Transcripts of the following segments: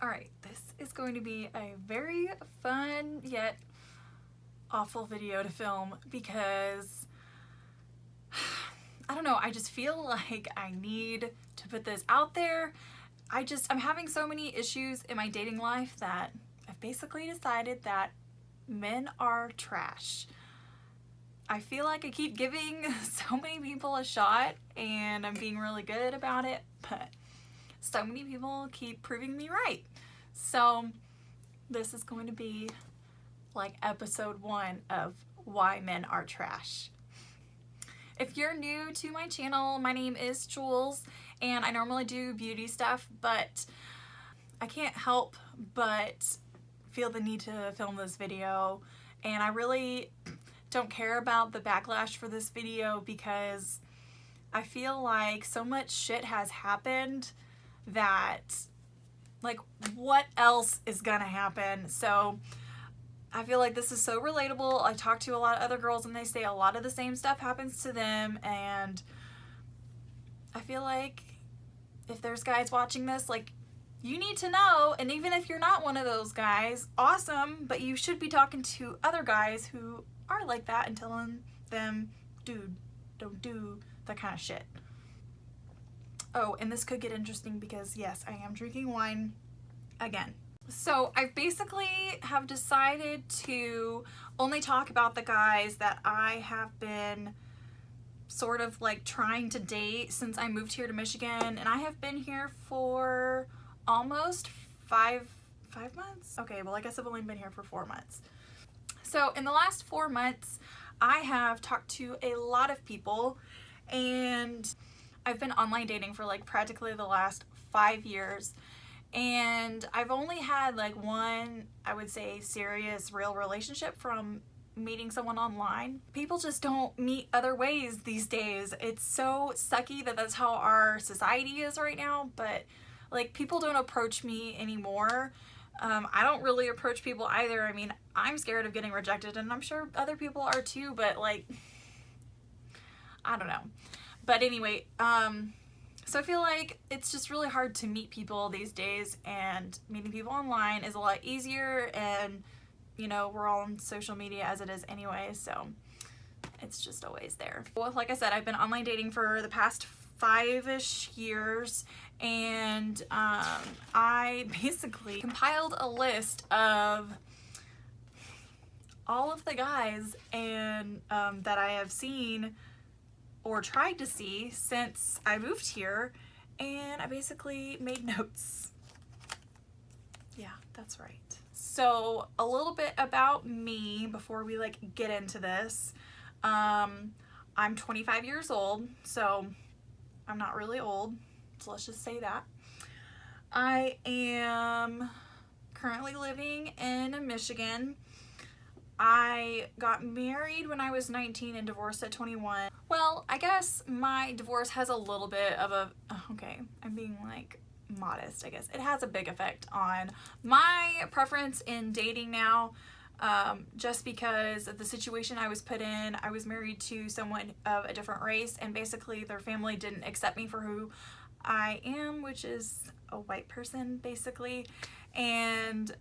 Alright, this is going to be a very fun yet awful video to film because I don't know, I just feel like I need to put this out there. I'm having so many issues in my dating life that I've basically decided that men are trash. I feel like I keep giving so many people a shot and I'm being really good about it, but so many people keep proving me right. So this is going to be like episode 1 of why men are trash. If you're new to my channel, my name is Jules and I normally do beauty stuff, but I can't help but feel the need to film this video, and I really don't care about the backlash for this video because I feel like so much shit has happened that, like, what else is gonna happen? So I feel like this is so relatable. I talk to a lot of other girls and they say a lot of the same stuff happens to them, and I feel like if there's guys watching this, like, you need to know, and even if you're not one of those guys, awesome, but you should be talking to other guys who are like that and telling them, dude, don't do that kind of shit. Oh, and this could get interesting because yes, I am drinking wine again. So I basically have decided to only talk about the guys that I have been sort of like trying to date since I moved here to Michigan, and I have been here for almost five months? Okay, well I guess I've only been here for 4 months. So in the last 4 months, I have talked to a lot of people, and I've been online dating for like practically the last 5 years, and I've only had like one, I would say, serious real relationship from meeting someone online. People just don't meet other ways these days. It's so sucky that that's how our society is right now, but like, people don't approach me anymore. I don't really approach people either. I mean, I'm scared of getting rejected, and I'm sure other people are too, but like, I don't know. But anyway, so I feel like it's just really hard to meet people these days, and meeting people online is a lot easier, and you know, we're all on social media as it is anyway, so it's just always there. Well, like I said, I've been online dating for the past 5-ish years, and I basically compiled a list of all of the guys and that I have seen or tried to see since I moved here, and I basically made notes. Yeah, that's right. So a little bit about me before we like get into this. I'm 25 years old, so I'm not really old, so let's just say that. I am currently living in Michigan. I got married when I was 19 and divorced at 21. Well, I guess my divorce has a little bit of a, okay, I'm being like modest, I guess. It has a big effect on my preference in dating now. Just because of the situation I was put in. I was married to someone of a different race, and basically their family didn't accept me for who I am, which is a white person basically, and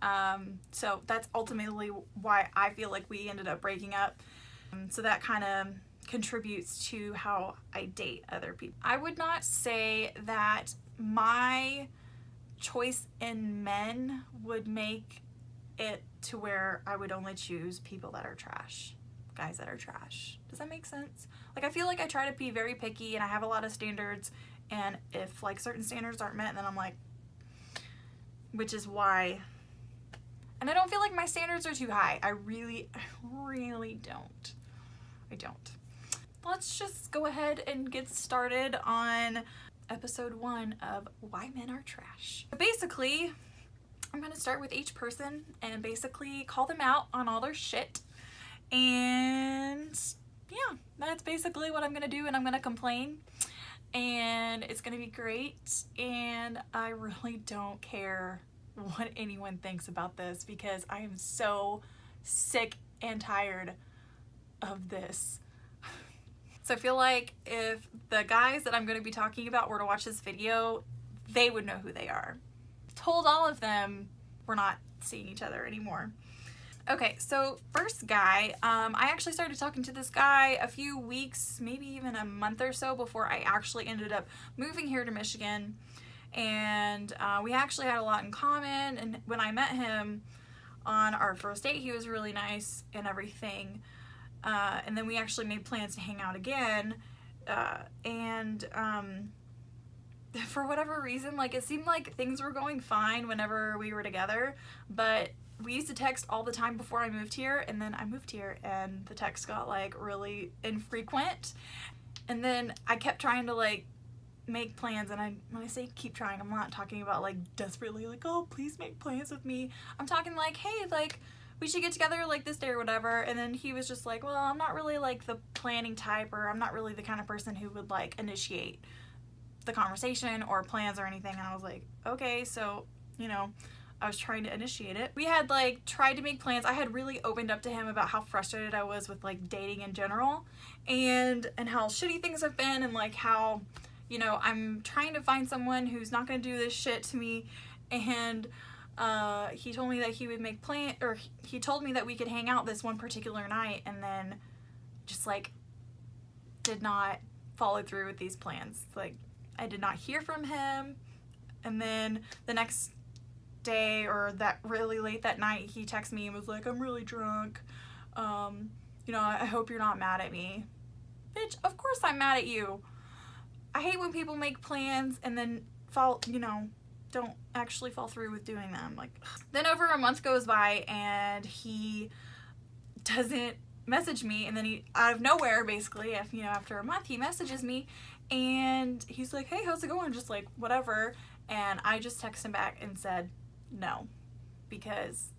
so that's ultimately why I feel like we ended up breaking up. So that kind of contributes to how I date other people. I would not say that my choice in men would make it to where I would only choose people that are trash, guys that are trash. Does that make sense? Like, I feel like I try to be very picky and I have a lot of standards, and if like certain standards aren't met, then I'm like, which is why, and I don't feel like my standards are too high. I really don't. I don't. Let's just go ahead and get started on episode 1 of why men are trash. Basically, I'm going to start with each person and basically call them out on all their shit, and yeah, that's basically what I'm going to do, and I'm going to complain, and it's going to be great, and I really don't care what anyone thinks about this because I am so sick and tired of this. So I feel like if the guys that I'm going to be talking about were to watch this video, they would know who they are. told all of them we're not seeing each other anymore. Okay, so first guy, I actually started talking to this guy a few weeks, maybe even a month or so before I actually ended up moving here to Michigan. And we actually had a lot in common, and when I met him on our first date, he was really nice and everything. And then we actually made plans to hang out again. For whatever reason, like, it seemed like things were going fine whenever we were together, but we used to text all the time before I moved here, and then I moved here and the text got like really infrequent. And then I kept trying to like make plans, and when I say keep trying, I'm not talking about like desperately like, oh, please make plans with me. I'm talking like, hey, like, we should get together like this day or whatever. And then he was just like, well, I'm not really like the planning type, or I'm not really the kind of person who would like initiate the conversation or plans or anything. And I was like, okay, so, you know, I was trying to initiate it. We had like tried to make plans. I had really opened up to him about how frustrated I was with like dating in general, and how shitty things have been, and like how, you know, I'm trying to find someone who's not gonna do this shit to me. And he told me that he would make plans, or he told me that we could hang out this one particular night, and then just like did not follow through with these plans. Like, I did not hear from him. And then the next day, or that really late that night, he texted me and was like, I'm really drunk. You know, I hope you're not mad at me. Bitch, of course I'm mad at you. I hate when people make plans and then don't actually fall through with doing them. Like, then over a month goes by and he doesn't message me, and then he, out of nowhere, basically, after a month, he messages me and he's like, hey, how's it going? Just like, whatever. And I just texted him back and said, no, because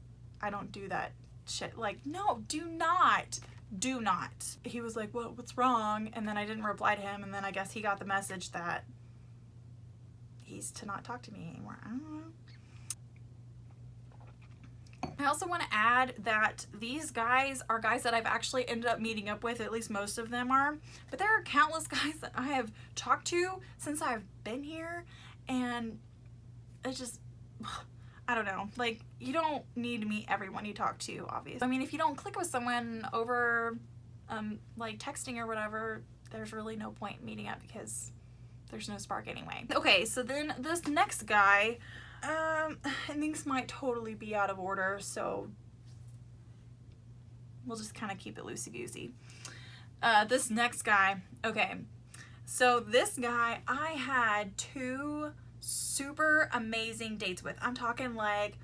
I don't do that shit. Like, no, do not. He was like, what's wrong? And then I didn't reply to him, and then I guess he got the message that he's to not talk to me anymore. I don't know. I also want to add that these guys are guys that I've actually ended up meeting up with, at least most of them are, but there are countless guys that I have talked to since I've been here, and it's just, I don't know, like, you don't need to meet everyone you talk to, obviously. I mean, if you don't click with someone over like texting or whatever, there's really no point meeting up because there's no spark anyway. Okay, so then this next guy, things might totally be out of order, so we'll just kind of keep it loosey-goosey. This next guy, okay, so this guy I had 2 super amazing dates with. I'm talking like,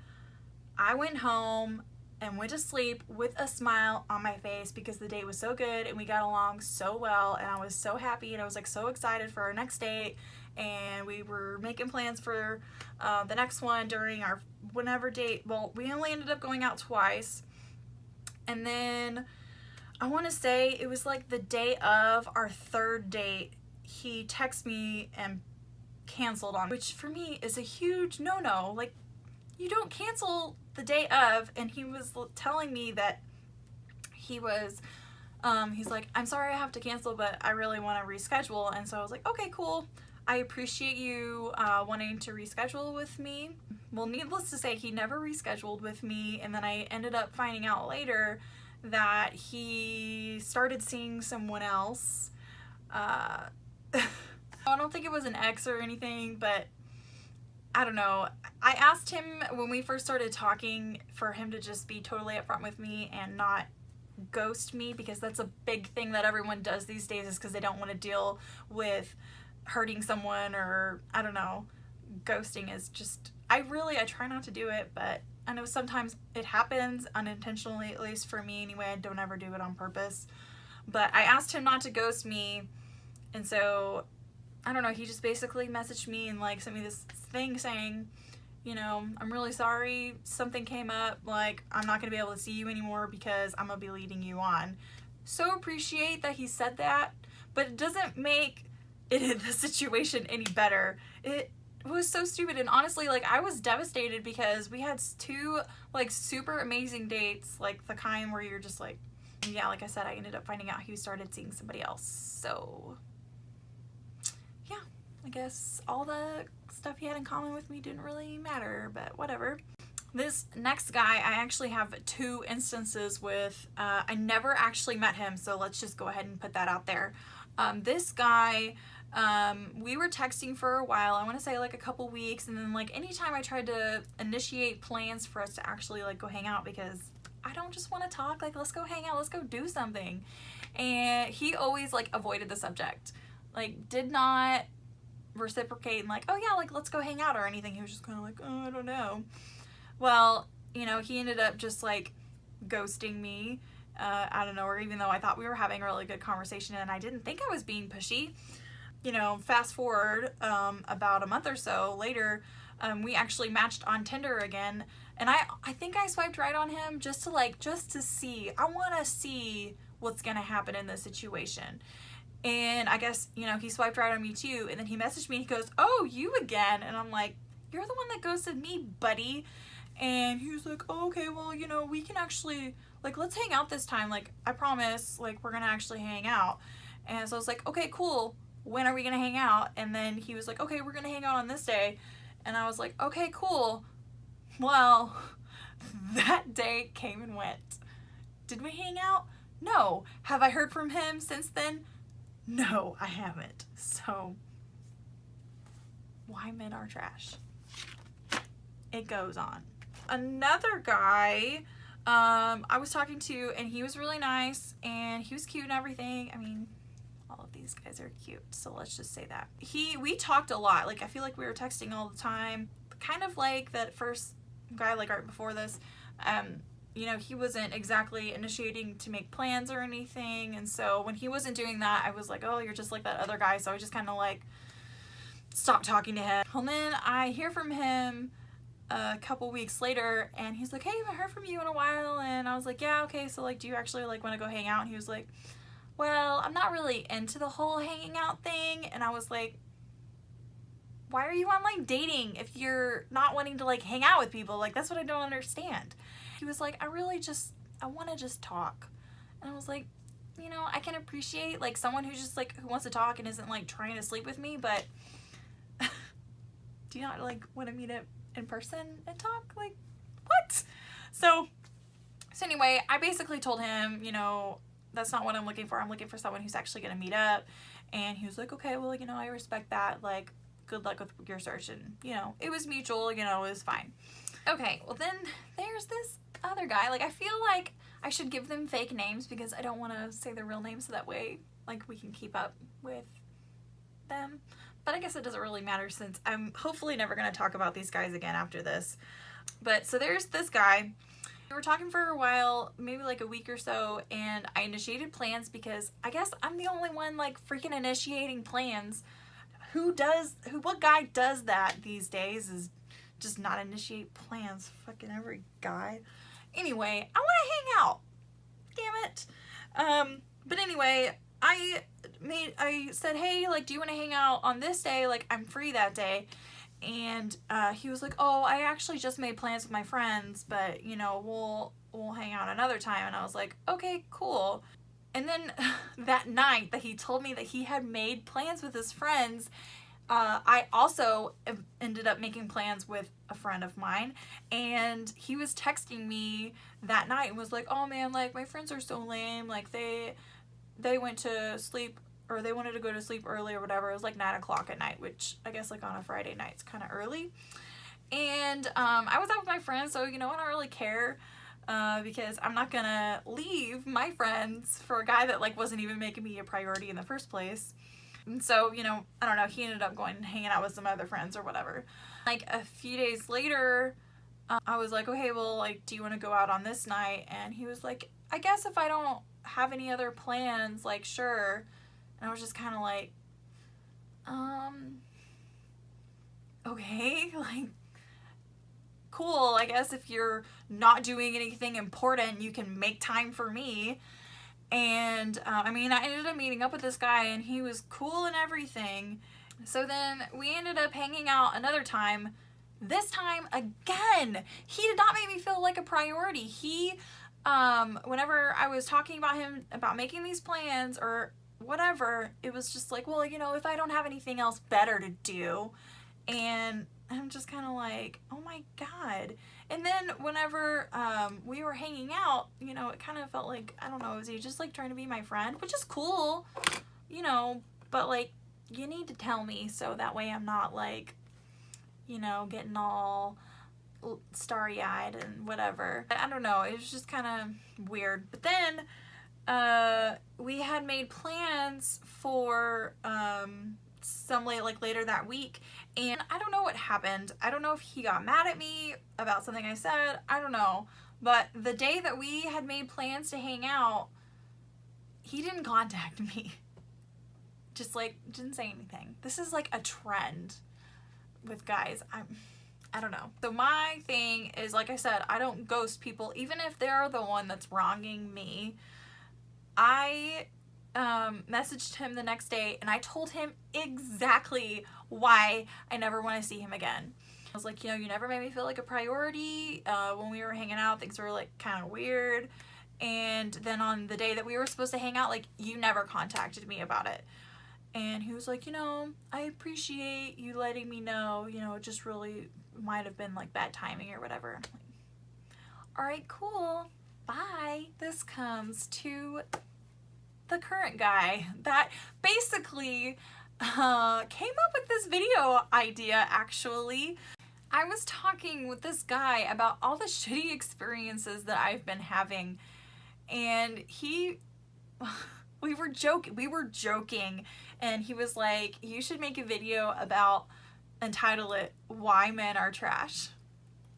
I went home and went to sleep with a smile on my face because the date was so good and we got along so well, and I was so happy, and I was like so excited for our next date, and we were making plans for the next one during our whenever date. Well, we only ended up going out twice, and then I want to say it was like the day of our 3rd date, he texted me and canceled on, which for me is a huge no-no. Like, you don't cancel the day of. And he was telling me that he was he's like, I'm sorry I have to cancel, but I really want to reschedule. And so I was like, okay, cool, I appreciate you wanting to reschedule with me. Well, needless to say, he never rescheduled with me, and then I ended up finding out later that he started seeing someone else. I don't think it was an ex or anything, but I don't know. I asked him when we first started talking for him to just be totally upfront with me and not ghost me, because that's a big thing that everyone does these days, is because they don't want to deal with hurting someone, or I don't know. Ghosting is just, I try not to do it, but I know sometimes it happens unintentionally, at least for me anyway. I don't ever do it on purpose. But I asked him not to ghost me, and so I don't know, he just basically messaged me and like sent me this thing saying, you know, I'm really sorry, something came up, like, I'm not gonna be able to see you anymore because I'm gonna be leading you on. So appreciate that he said that, but it doesn't make it the situation any better. It was so stupid, and honestly, like, I was devastated because we had 2 like super amazing dates, like the kind where you're just like, yeah, like I said, I ended up finding out he started seeing somebody else. So yeah, I guess all the stuff he had in common with me didn't really matter, but whatever. This next guy, I actually have 2 instances with. I never actually met him, so let's just go ahead and put that out there. This guy, we were texting for a while, I want to say like a couple weeks, and then like anytime I tried to initiate plans for us to actually like go hang out, because I don't just want to talk, like let's go hang out, let's go do something. And he always like avoided the subject, like did not reciprocate and like, oh yeah, like let's go hang out or anything. He was just kind of like, oh, I don't know. Well, you know, he ended up just like ghosting me out of nowhere, even though I thought we were having a really good conversation and I didn't think I was being pushy. You know, fast forward about a month or so later, we actually matched on Tinder again, and I think I swiped right on him just to see. I want to see what's gonna happen in this situation. And I guess, you know, he swiped right on me too, and then he messaged me and he goes, oh, you again? And I'm like, you're the one that ghosted me, buddy. And he was like, oh, okay, well, you know, we can actually, like, let's hang out this time. Like, I promise, like, we're gonna actually hang out. And so I was like, okay, cool. When are we gonna hang out? And then he was like, okay, we're gonna hang out on this day. And I was like, okay, cool. Well, that day came and went. Did we hang out? No. Have I heard from him since then? No, I haven't. So, why men are trash? It goes on. Another guy I was talking to, and he was really nice and he was cute and everything. I mean, all of these guys are cute, so let's just say that. We talked a lot. Like, I feel like we were texting all the time. Kind of like that first guy, like right before this, you know, he wasn't exactly initiating to make plans or anything, and so when he wasn't doing that, I was like, oh, you're just like that other guy, so I just kind of like stopped talking to him. And then I hear from him a couple weeks later, and he's like, hey, I haven't heard from you in a while. And I was like, yeah, okay, so like, do you actually like want to go hang out? And he was like, well, I'm not really into the whole hanging out thing. And I was like, why are you online dating if you're not wanting to like hang out with people? Like, that's what I don't understand. He was like, I want to just talk. And I was like, you know, I can appreciate like someone who's just like, who wants to talk and isn't like trying to sleep with me, but do you not like want to meet up in person and talk? Like, what? So anyway, I basically told him, you know, that's not what I'm looking for. I'm looking for someone who's actually going to meet up. And he was like, okay, well, you know, I respect that. Like, good luck with your search. And, you know, it was mutual, you know, it was fine. Okay, well then there's this other guy. Like, I feel like I should give them fake names because I don't want to say their real names, so that way, like, we can keep up with them. But I guess it doesn't really matter since I'm hopefully never going to talk about these guys again after this. But so there's this guy. We were talking for a while, maybe like a week or so, and I initiated plans because I guess I'm the only one like freaking initiating plans. What guy does that these days is just not initiate plans. Fucking every guy. Anyway, I want to hang out. Damn it. But anyway, I said, hey, like, do you want to hang out on this day? Like, I'm free that day. And he was like, oh, I actually just made plans with my friends, but, you know, we'll hang out another time. And I was like, okay, cool. And then that night that he told me that he had made plans with his friends, I also ended up making plans with a friend of mine, and he was texting me that night and was like, oh man, like, my friends are so lame, like, they went to sleep, or they wanted to go to sleep early or whatever. It was like 9 o'clock at night, which I guess like on a Friday night is kind of early. And I was out with my friends, so, you know, I don't really care because I'm not gonna leave my friends for a guy that like wasn't even making me a priority in the first place. And so, you know, I don't know, he ended up going and hanging out with some other friends or whatever. Like a few days later, I was like, okay, well, like, do you want to go out on this night? And he was like, I guess if I don't have any other plans, like, sure. And I was just kind of like, okay, like, cool, I guess if you're not doing anything important, you can make time for me. And I mean, I ended up meeting up with this guy, and he was cool and everything. So then we ended up hanging out another time. This time again, he did not make me feel like a priority. He whenever I was talking about him about making these plans, or whatever. It was just like, well, you know, if I don't have anything else better to do. And I'm just kind of like, oh my God. And then whenever we were hanging out, you know, it kind of felt like, I don't know, is he just like trying to be my friend? Which is cool, you know, but like, you need to tell me so that way I'm not like, you know, getting all starry-eyed and whatever. I don't know, it was just kind of weird. But then we had made plans for later that week, and I don't know what happened. I don't know if he got mad at me about something I said. I don't know. But the day that we had made plans to hang out, he didn't contact me. Just like didn't say anything. This is like a trend with guys. I don't know. So my thing is, like I said, I don't ghost people even if they're the one that's wronging me. I messaged him the next day and I told him exactly why I never want to see him again. I was like, you know, you never made me feel like a priority. When we were hanging out, things were like kind of weird. And then on the day that we were supposed to hang out, like, you never contacted me about it. And he was like, you know, I appreciate you letting me know, you know, it just really might have been like bad timing or whatever. And I'm like, all right, cool, bye. This comes to the current guy that basically came up with this video idea. Actually, I was talking with this guy about all the shitty experiences that I've been having, and we were joking, and he was like, you should make a video entitle it Why Men Are Trash.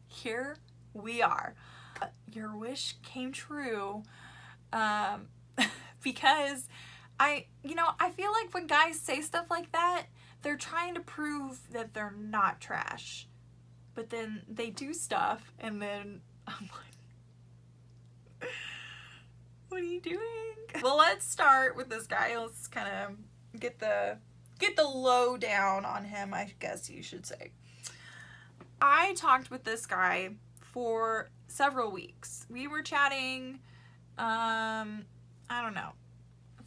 Here we are. Your wish came true. Because I feel like when guys say stuff like that, they're trying to prove that they're not trash. But then they do stuff, and then I'm like, what are you doing? Well, let's start with this guy. Let's kind of get the lowdown on him, I guess you should say. I talked with this guy for several weeks. We were chatting, I don't know.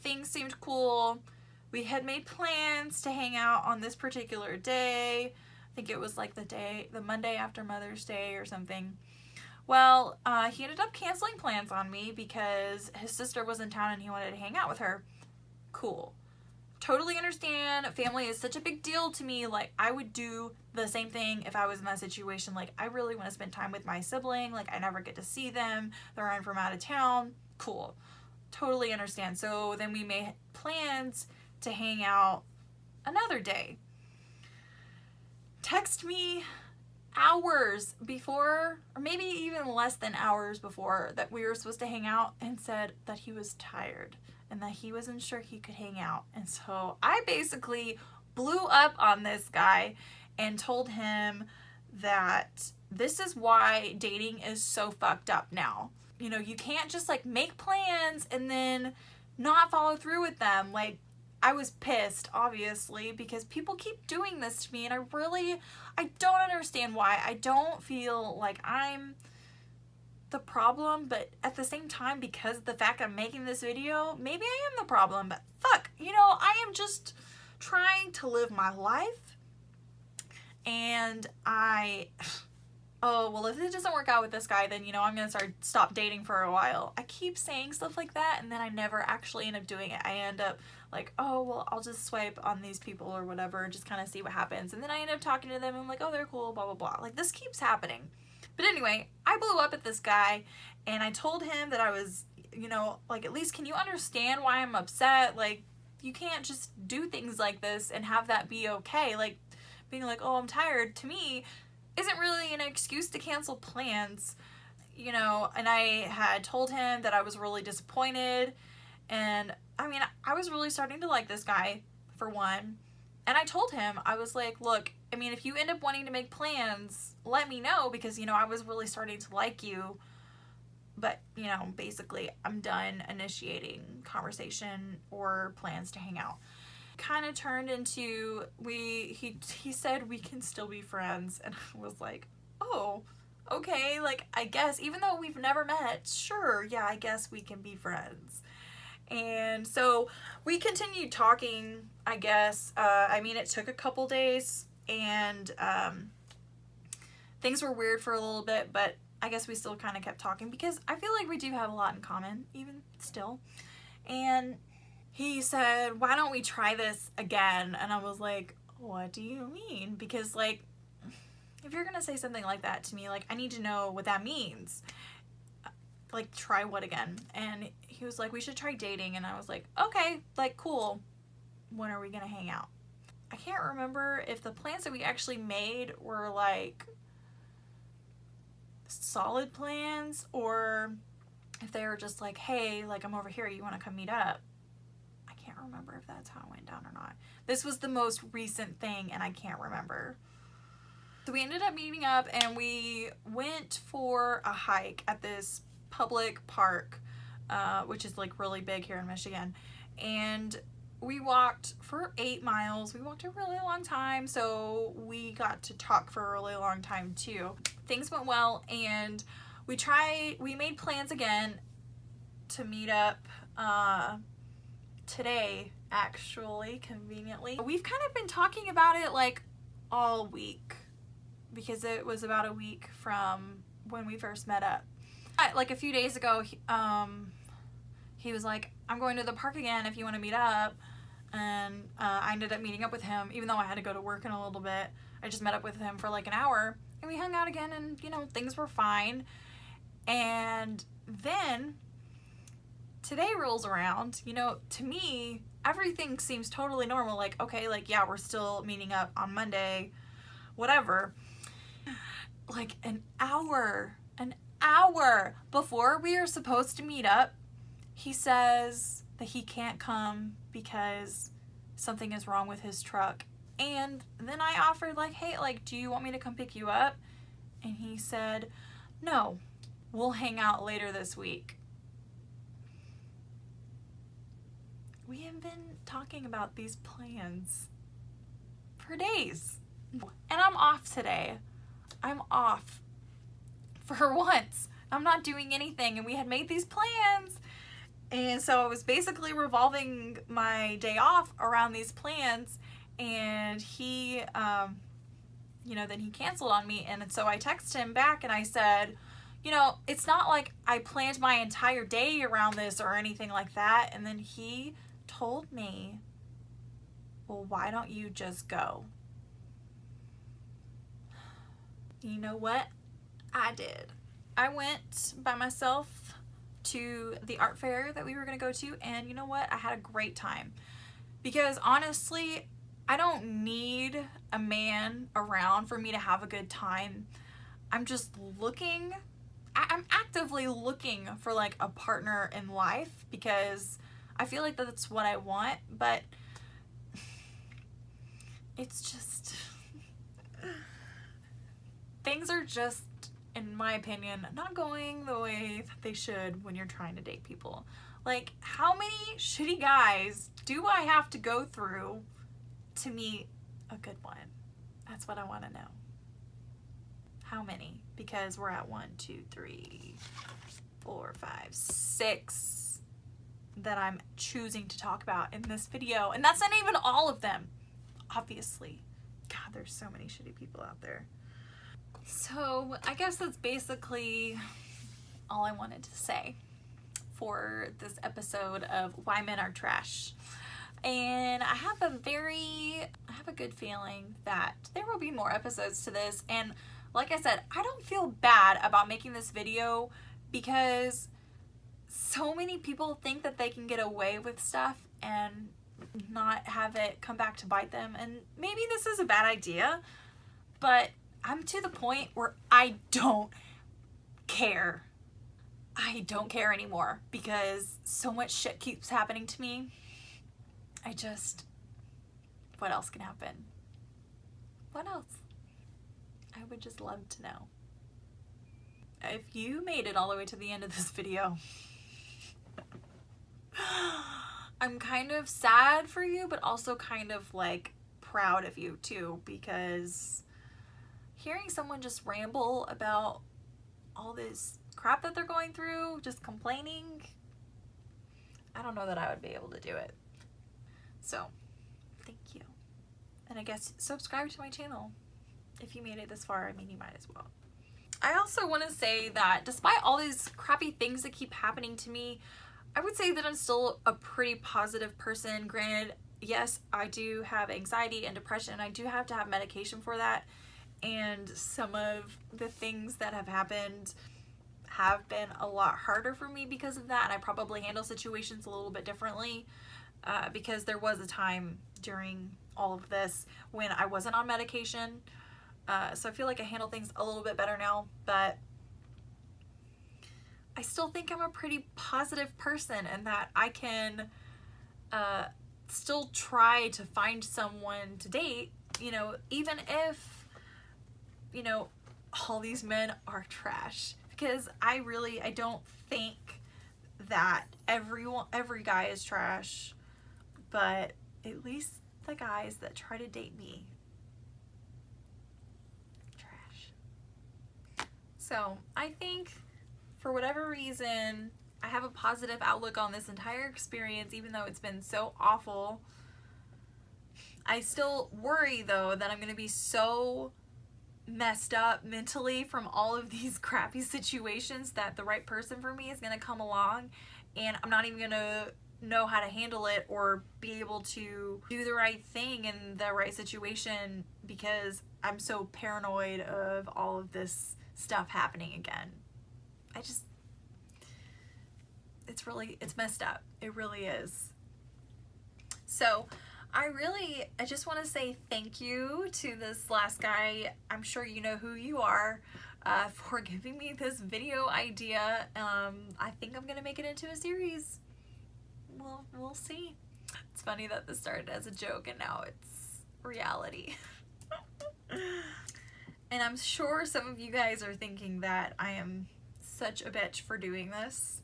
Things seemed cool. We had made plans to hang out on this particular day. I think it was like the Monday after Mother's Day or something. Well, he ended up canceling plans on me because his sister was in town and he wanted to hang out with her. Cool. Totally understand. Family is such a big deal to me. Like, I would do the same thing if I was in that situation. Like, I really want to spend time with my sibling. Like, I never get to see them. They're in from out of town. Cool. Totally understand. So then we made plans to hang out another day. Text me hours before, or maybe even less than hours before that we were supposed to hang out, and said that he was tired and that he wasn't sure he could hang out. And so I basically blew up on this guy and told him that this is why dating is so fucked up now. You know, you can't just like make plans and then not follow through with them. Like, I was pissed, obviously, because people keep doing this to me, and I don't understand why. I don't feel like I'm the problem, but at the same time, because of the fact I'm making this video, maybe I am the problem, but fuck, you know, I am just trying to live my life, and oh, well, if it doesn't work out with this guy, then, you know, I'm going to stop dating for a while. I keep saying stuff like that, and then I never actually end up doing it. I end up like, oh, well, I'll just swipe on these people or whatever, just kind of see what happens. And then I end up talking to them, and I'm like, oh, they're cool, blah, blah, blah. Like, this keeps happening. But anyway, I blew up at this guy, and I told him that I was, you know, like, at least can you understand why I'm upset? Like, you can't just do things like this and have that be okay. Like, being like, oh, I'm tired, to me, isn't really an excuse to cancel plans, you know. And I had told him that I was really disappointed, and I mean, I was really starting to like this guy, for one. And I told him, I was like, look, I mean, if you end up wanting to make plans, let me know, because, you know, I was really starting to like you, but, you know, basically I'm done initiating conversation or plans to hang out. Kind of turned into, he said we can still be friends, and I was like, oh, okay, like, I guess, even though we've never met, sure, yeah, I guess we can be friends. And so we continued talking, I guess. I mean, it took a couple days, and things were weird for a little bit, but I guess we still kind of kept talking because I feel like we do have a lot in common, even still. And he said, why don't we try this again? And I was like, what do you mean? Because, like, if you're gonna say something like that to me, like, I need to know what that means. Like, try what again? And he was like, we should try dating. And I was like, okay, like, cool. When are we gonna hang out? I can't remember if the plans that we actually made were, like, solid plans, or if they were just like, hey, like, I'm over here, you want to come meet up? I can't remember if that's how it went down or not. This was the most recent thing, and I can't remember. So we ended up meeting up, and we went for a hike at this public park, which is, like, really big here in Michigan. And we walked for 8 miles. We walked a really long time, so we got to talk for a really long time too. Things went well, and we made plans again to meet up today, actually, conveniently. We've kind of been talking about it like all week, because it was about a week from when we first met up. Like a few days ago, he was like, I'm going to the park again if you want to meet up. And I ended up meeting up with him, even though I had to go to work in a little bit. I just met up with him for like an hour, and we hung out again, and, you know, things were fine. And then today rolls around. You know, to me, everything seems totally normal. Like, okay, like, yeah, we're still meeting up on Monday, whatever. Like an hour before we are supposed to meet up, he says that he can't come because something is wrong with his truck. And then I offered, like, hey, like, do you want me to come pick you up? And he said, no, we'll hang out later this week. We have been talking about these plans for days. And I'm off today. I'm off for once. I'm not doing anything, and we had made these plans. And so I was basically revolving my day off around these plans, and he, you know, then he canceled on me. And so I texted him back and I said, you know, it's not like I planned my entire day around this or anything like that. And then he told me, well, why don't you just go? You know what? I did. I went by myself to the art fair that we were going to go to, and you know what? I had a great time. Because honestly, I don't need a man around for me to have a good time. I'm just looking, I'm actively looking for like a partner in life, because I feel like that's what I want, but it's just, things are just, in my opinion, not going the way that they should when you're trying to date people. Like, how many shitty guys do I have to go through to meet a good one? That's what I want to know. How many? Because we're at 1, 2, 3, 4, 5, 6 that I'm choosing to talk about in this video. And that's not even all of them, obviously. God, there's so many shitty people out there. So I guess that's basically all I wanted to say for this episode of Why Men Are Trash. And I have a good feeling that there will be more episodes to this. And like I said, I don't feel bad about making this video, because so many people think that they can get away with stuff and not have it come back to bite them. And maybe this is a bad idea, but I'm to the point where I don't care. I don't care anymore, because so much shit keeps happening to me. What else can happen? What else? I would just love to know. If you made it all the way to the end of this video, I'm kind of sad for you, but also kind of like proud of you too, because hearing someone just ramble about all this crap that they're going through, just complaining, I don't know that I would be able to do it. So, thank you. And I guess subscribe to my channel. If you made it this far, I mean, you might as well. I also want to say that despite all these crappy things that keep happening to me, I would say that I'm still a pretty positive person. Granted, yes, I do have anxiety and depression. I do have to have medication for that. And some of the things that have happened have been a lot harder for me because of that. And I probably handle situations a little bit differently because there was a time during all of this when I wasn't on medication. So I feel like I handle things a little bit better now, but I still think I'm a pretty positive person and that I can still try to find someone to date, you know, even if, you know, all these men are trash. Because I don't think that every guy is trash, but at least the guys that try to date me, trash. So I think for whatever reason, I have a positive outlook on this entire experience, even though it's been so awful. I still worry though that I'm gonna be so messed up mentally from all of these crappy situations that the right person for me is gonna come along and I'm not even gonna know how to handle it or be able to do the right thing in the right situation because I'm so paranoid of all of this stuff happening again. It's messed up. It really is. So I just want to say thank you to this last guy. I'm sure you know who you are, for giving me this video idea. I think I'm gonna make it into a series. Well, we'll see. It's funny that this started as a joke and now it's reality. And I'm sure some of you guys are thinking that I am such a bitch for doing this.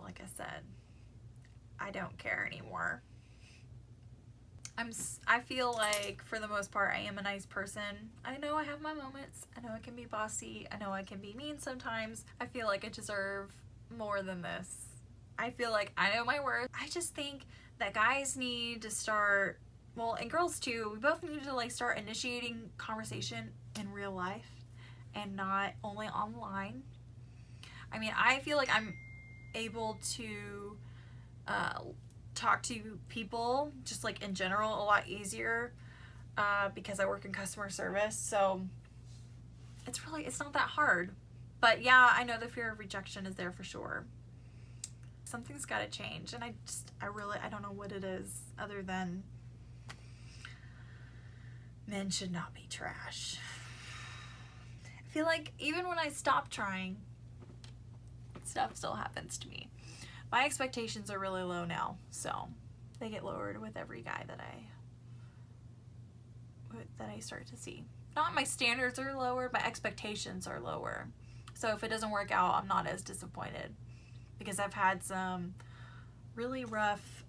Like I said, I don't care anymore. I feel like for the most part I am a nice person. I know I have my moments. I know I can be bossy. I know I can be mean sometimes. I feel like I deserve more than this. I feel like I know my worth. I just think that guys need to start, well, and girls too, we both need to like start initiating conversation in real life and not only online. I mean, I feel like I'm able to talk to people just like in general a lot easier because I work in customer service, so it's not that hard. But yeah, I know the fear of rejection is there for sure. Something's got to change, and I don't know what it is other than men should not be trash. I feel like even when I stop trying, stuff still happens to me. My expectations are really low now, so they get lowered with every guy that I start to see. Not my standards are lower, my expectations are lower. So if it doesn't work out, I'm not as disappointed because I've had some really rough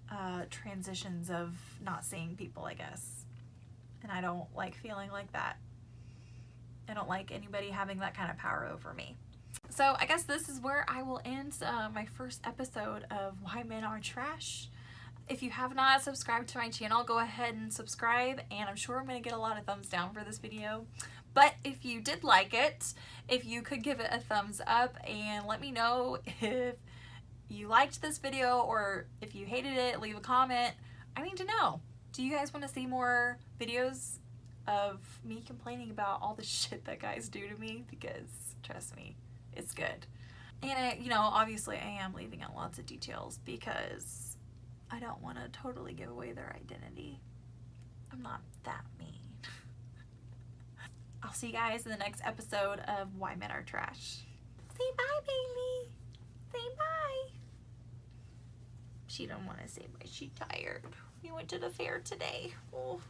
transitions of not seeing people, I guess. And I don't like feeling like that. I don't like anybody having that kind of power over me. So I guess this is where I will end my first episode of Why Men Are Trash. If you have not subscribed to my channel, go ahead and subscribe, and I'm sure I'm going to get a lot of thumbs down for this video. But if you did like it, if you could give it a thumbs up and let me know if you liked this video or if you hated it, leave a comment. I need to know. Do you guys want to see more videos of me complaining about all the shit that guys do to me? Because trust me, it's good. And you know, obviously I am leaving out lots of details because I don't want to totally give away their identity. I'm not that mean. I'll see you guys in the next episode of Why Men Are Trash. Say bye, baby. Say bye. She don't want to say bye. She's tired. We went to the fair today. Oh.